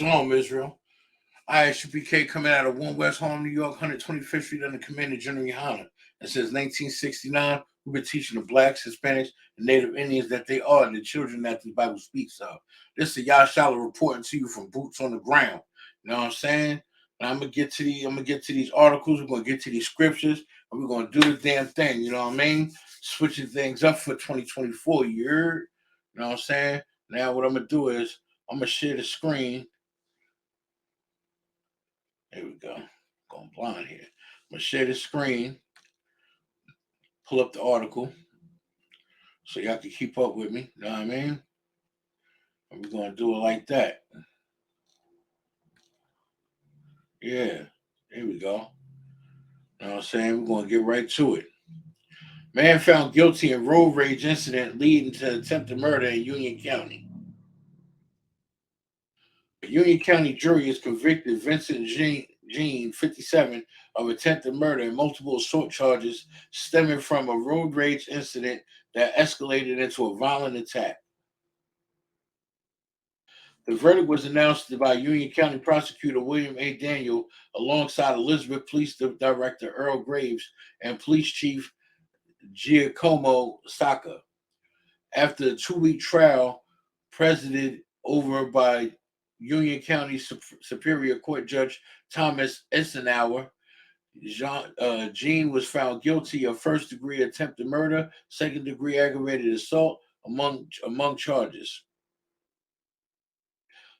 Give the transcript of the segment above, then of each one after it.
Shalom, Israel. I, SUPK, coming out of 1 West Harlem, New York, 125th Street, under Commander General Yohana. And since 1969, we've been teaching the blacks, Hispanics, and Native Indians that they are the children that the Bible speaks of. This is Yashala reporting to you from boots on the ground. You know what I'm saying? Now I'm gonna get to these articles, we're gonna get to these scriptures, and we're gonna do the damn thing, you know what I mean? Switching things up for 2024, you heard? You know what I'm saying? Now what I'm gonna do is I'm gonna share the screen. There we go. Going blind here. I'm gonna share the screen, pull up the article so y'all can keep up with me. You know what I mean? And we're gonna do it like that. Yeah. There we go. You know what I'm saying? We're gonna get right to it. Man found guilty in road rage incident leading to attempted murder in Union County. A Union County jury has convicted Vincent Jean, 57, of attempted murder and multiple assault charges stemming from a road rage incident that escalated into a violent attack. The verdict was announced by Union County Prosecutor William A. Daniel alongside Elizabeth Police Director Earl Graves and Police Chief Giacomo Sacca. After a 2-week trial presided over by Union County Superior Court Judge Thomas Eisenhower, Jean was found guilty of first-degree attempted murder, second-degree aggravated assault, among charges.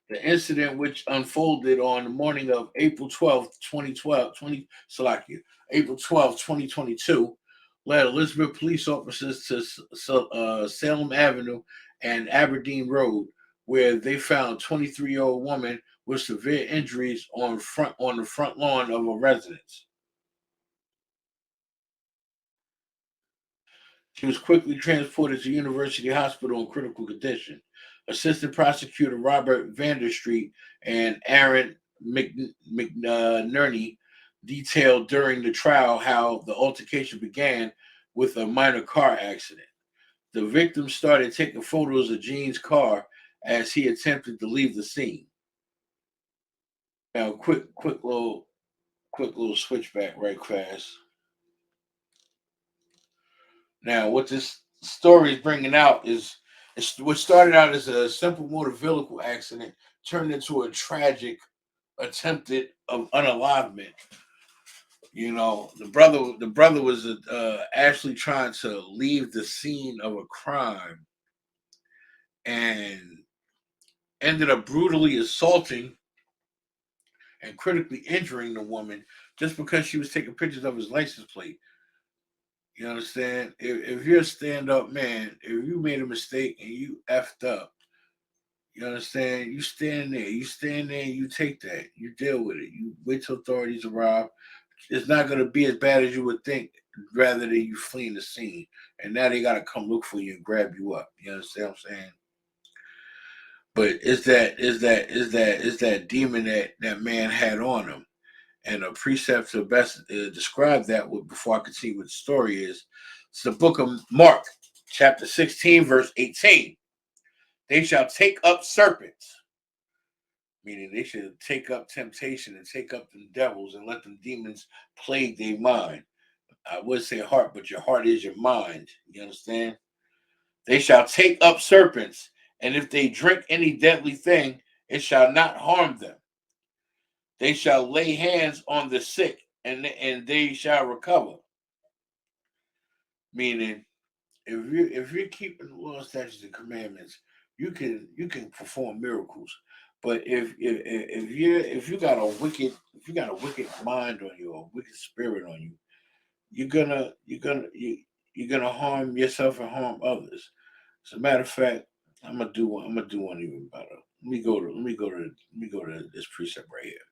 The incident, which unfolded on the morning of April 12th, 2022, led Elizabeth police officers to Salem Avenue and Aberdeen Road, where they found 23-year-old woman with severe injuries on the front lawn of a residence. She was quickly transported to University Hospital in critical condition. Assistant Prosecutor Robert Vanderstreet and Aaron McNerney detailed during the trial how the altercation began with a minor car accident. The victim started taking photos of Jean's car as he attempted to leave the scene. Now, quick little switchback right fast. Now, what this story is bringing out is what started out as a simple motor vehicle accident turned into a tragic attempted of unalivement. You know, the brother was actually trying to leave the scene of a crime and ended up brutally assaulting and critically injuring the woman just because she was taking pictures of his license plate. You understand? If you're a stand up man, if you made a mistake and you effed up, you understand? You stand there. You stand there and you take that. You deal with it. You wait till authorities arrive. It's not going to be as bad as you would think, rather than you fleeing the scene. And now they got to come look for you and grab you up. You understand what I'm saying? But is that demon that man had on him? And a precept to best describe that before I continue with the story is it's the book of Mark, chapter 16, verse 18. They shall take up serpents, meaning they should take up temptation and take up the devils and let them demons plague their mind. I would say heart, but your heart is your mind. You understand? They shall take up serpents, and if they drink any deadly thing, it shall not harm them. They shall lay hands on the sick, and they shall recover. Meaning, if you're keeping the law, statutes, and commandments, you can perform miracles. But if you got a wicked mind on you or a wicked spirit on you, you're gonna harm yourself and harm others. As a matter of fact, I'm gonna do one even better. Let me go to this precept right here.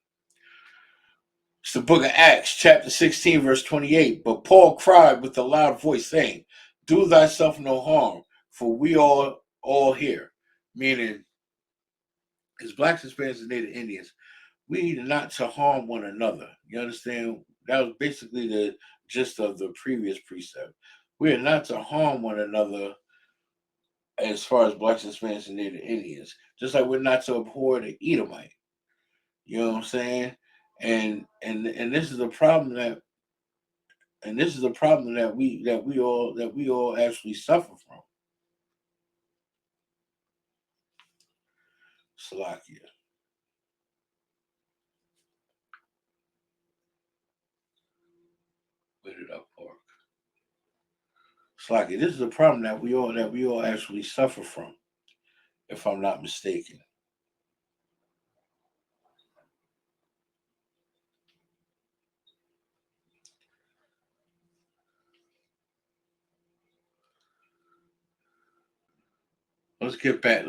It's the book of Acts, chapter 16, verse 28. But Paul cried with a loud voice, saying, do thyself no harm, for we are all here. Meaning, as blacks, Hispanics, and Native Indians, we need not to harm one another. You understand? That was basically the gist of the previous precept. We are not to harm one another as far as blacks, Hispanics, and Native Indians. Just like we're not to abhor the Edomite. You know what I'm saying? And this is the problem that we all actually suffer from. Slovakia. Where did I park? Slovakia. This is a problem that we all actually suffer from, if I'm not mistaken. Let's get back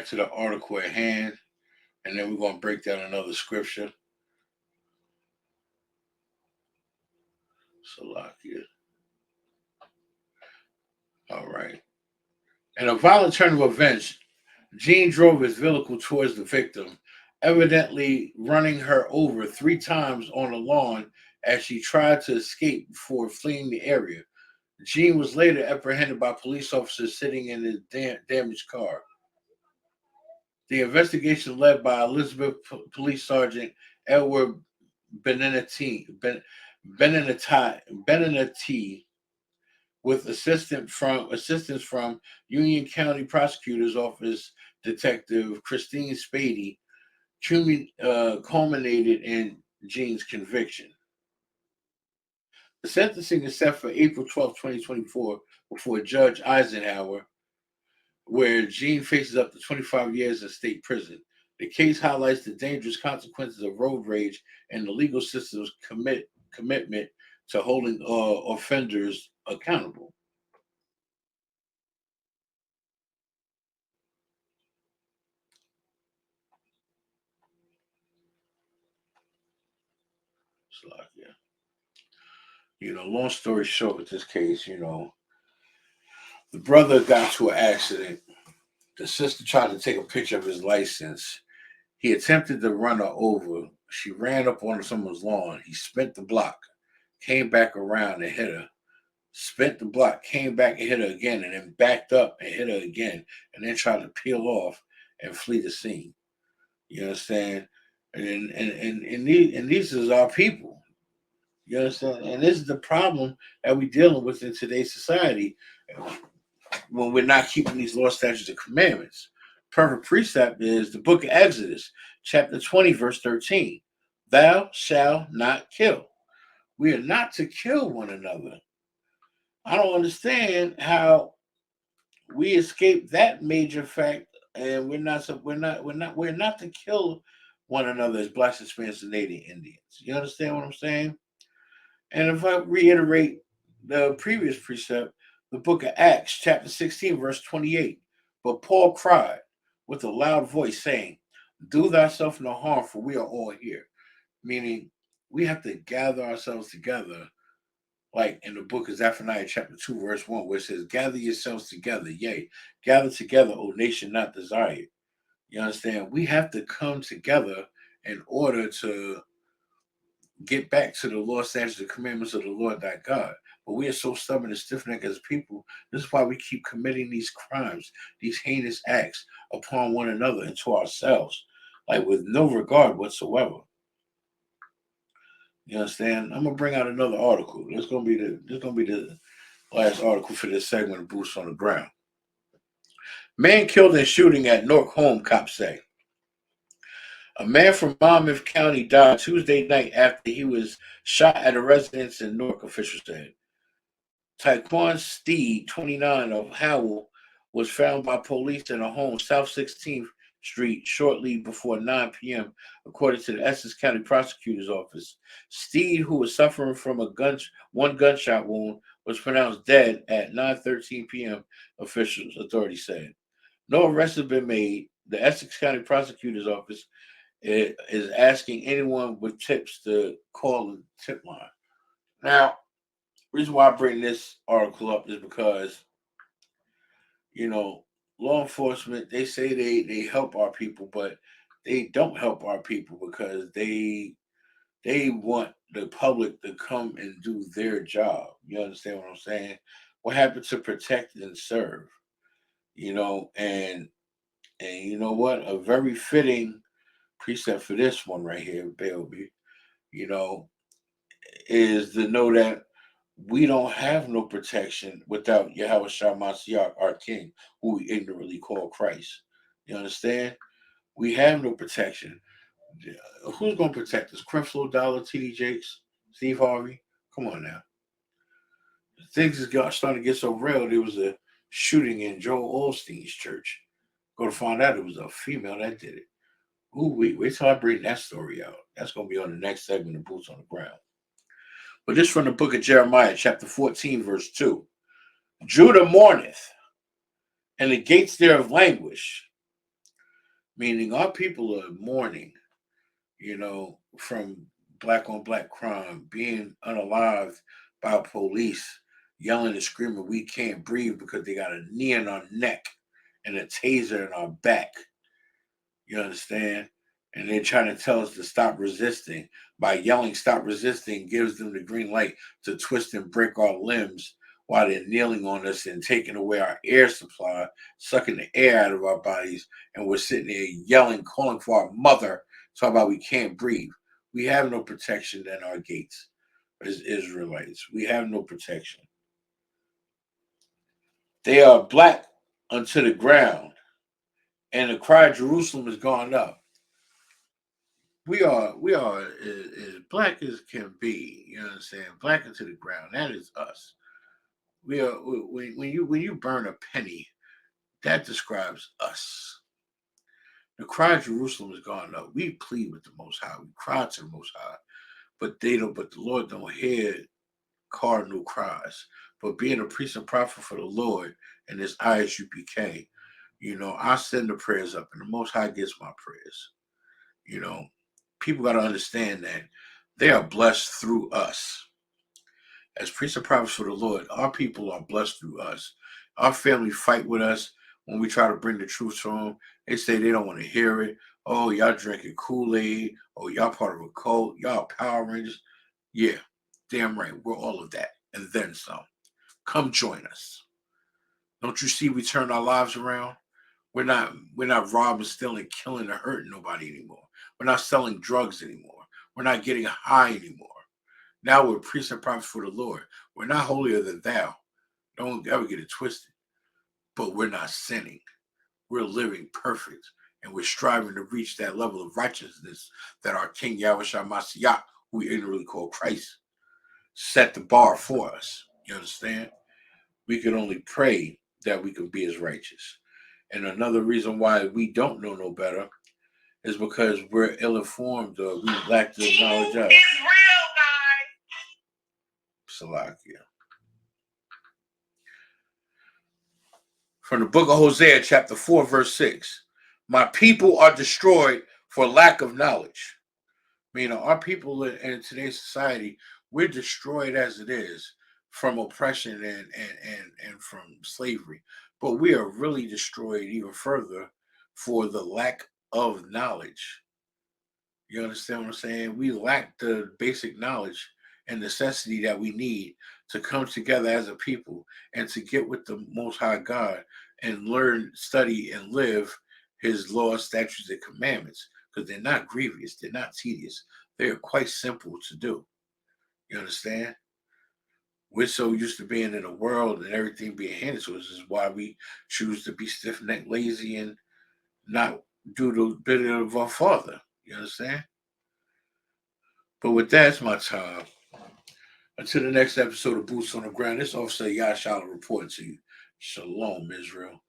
to the article at hand, and then we're gonna break down another scripture. Slovakia. All right. In a violent turn of events, Gene drove his vehicle towards the victim, evidently running her over 3 times on the lawn as she tried to escape before fleeing the area. Gene was later apprehended by police officers sitting in his damaged car. The investigation led by Elizabeth Police Sergeant Edward Benedetti, Benedetti with assistance from Union County Prosecutor's Office Detective Christine Spady, culminated in Gene's conviction. The sentencing is set for April 12th, 2024, before Judge Eisenhower, where Gene faces up to 25 years in state prison. The case highlights the dangerous consequences of road rage and the legal system's commitment to holding offenders accountable. So, yeah. Long story short, with this case, the brother got to an accident. The sister tried to take a picture of his license. He attempted to run her over. She ran up on someone's lawn. He spent the block, came back around and hit her. Spent the block, came back and hit her again, and then backed up and hit her again, and then tried to peel off and flee the scene. You understand? And these is our people. You understand? And this is the problem that we're dealing with in today's society when we're not keeping these law, statutes, and commandments. Perfect precept is the book of Exodus, chapter 20, verse 13. Thou shalt not kill. We are not to kill one another. I don't understand how we escape that major fact, and we're not to kill one another as blacks, Hispanics, and Native Indians. You understand what I'm saying? And if I reiterate the previous precept, the book of Acts, chapter 16, verse 28. But Paul cried with a loud voice, saying, do thyself no harm, for we are all here. Meaning, we have to gather ourselves together, like in the book of Zephaniah, chapter 2, verse 1, where it says, gather yourselves together, yea, gather together, O nation not desired. You understand? We have to come together in order to get back to the law, statutes, and commandments of the Lord thy God. But we are so stubborn and stiff necked as people. This is why we keep committing these crimes, these heinous acts upon one another and to ourselves, like with no regard whatsoever. You understand? I'm gonna bring out another article. This gonna be the last article for this segment of Boots on the Ground. Man killed in shooting at Newark home, cops say. A man from Monmouth County died Tuesday night after he was shot at a residence in Newark, officials said. Taekwon Steed, 29, of Howell, was found by police in a home South 16th Street shortly before 9 p.m., according to the Essex County Prosecutor's Office. Steed, who was suffering from one gunshot wound, was pronounced dead at 9:13 p.m., authorities said. No arrests have been made. The Essex County Prosecutor's Office is asking anyone with tips to call the tip line. Now, reason why I bring this article up is because you know law enforcement, they say they help our people, but they don't help our people because they want the public to come and do their job. You understand what I'm saying? What happened to protect and serve? And you know what? A very fitting precept for this one right here, baby, you know, is to know that we don't have no protection without Yahweh Shah Mashiach, our King, who we ignorantly call Christ. You understand? We have no protection. Who's going to protect us? Creflo Dollar, TD Jakes, Steve Harvey? Come on now. Things is starting to get so real. There was a shooting in Joel Osteen's church. Go to find out it was a female that did it. Ooh, wait till I bring that story out. That's going to be on the next segment of Boots on the Ground. But this from the book of Jeremiah, chapter 14, verse 2. Judah mourneth, and the gates thereof languish. Meaning our people are mourning, from black on black crime, being unalived by police, yelling and screaming, we can't breathe because they got a knee in our neck and a taser in our back. You understand? And they're trying to tell us to stop resisting. By yelling, stop resisting, gives them the green light to twist and break our limbs while they're kneeling on us and taking away our air supply, sucking the air out of our bodies. And we're sitting there yelling, calling for our mother, talking about we can't breathe. We have no protection at our gates as Israelites. We have no protection. They are black unto the ground, and the cry of Jerusalem is gone up. We are as black as can be. You know what I'm saying? Black into the ground. That is us. We are when you burn a penny, that describes us. The cry of Jerusalem is gone up. We plead with the Most High. We cry to the Most High, but they don't. But the Lord don't hear cardinal cries. But being a priest and prophet for the Lord and this ISUPK, I send the prayers up, and the Most High gets my prayers. People got to understand that they are blessed through us. As priests and prophets for the Lord, our people are blessed through us. Our family fight with us when we try to bring the truth to them. They say they don't want to hear it. Oh, y'all drinking Kool-Aid. Oh, y'all part of a cult. Y'all Power Rangers. Yeah, damn right. We're all of that and then some. Come join us. Don't you see we turned our lives around? We're not robbing, stealing, killing, or hurting nobody anymore. We're not selling drugs anymore. We're not getting high anymore. Now we're priests and prophets for the Lord. We're not holier than thou. Don't ever get it twisted. But we're not sinning. We're living perfect. And we're striving to reach that level of righteousness that our King Yahweh Shah Mashiach, who we ignorantly call Christ, set the bar for us. You understand? We can only pray that we can be as righteous. And another reason why we don't know no better is because we're ill-informed or we lack the knowledge of. It's real, guys. Salakia. From the book of Hosea, chapter 4, verse 6. My people are destroyed for lack of knowledge. Meaning our people in today's society, we're destroyed as it is from oppression and from slavery. But we are really destroyed even further for the lack of knowledge. You understand what I'm saying? We lack the basic knowledge and necessity that we need to come together as a people and to get with the Most High God and learn, study, and live His laws, statutes, and commandments, because they're not grievous, they're not tedious, they are quite simple to do. You understand? We're so used to being in a world and everything being handed to us is why we choose to be stiff-necked, lazy, and not do the bidding of our Father. You understand? But with that, it's my time. Until the next episode of Boots on the Ground, this Officer Yashala reporting to you. Shalom, Israel.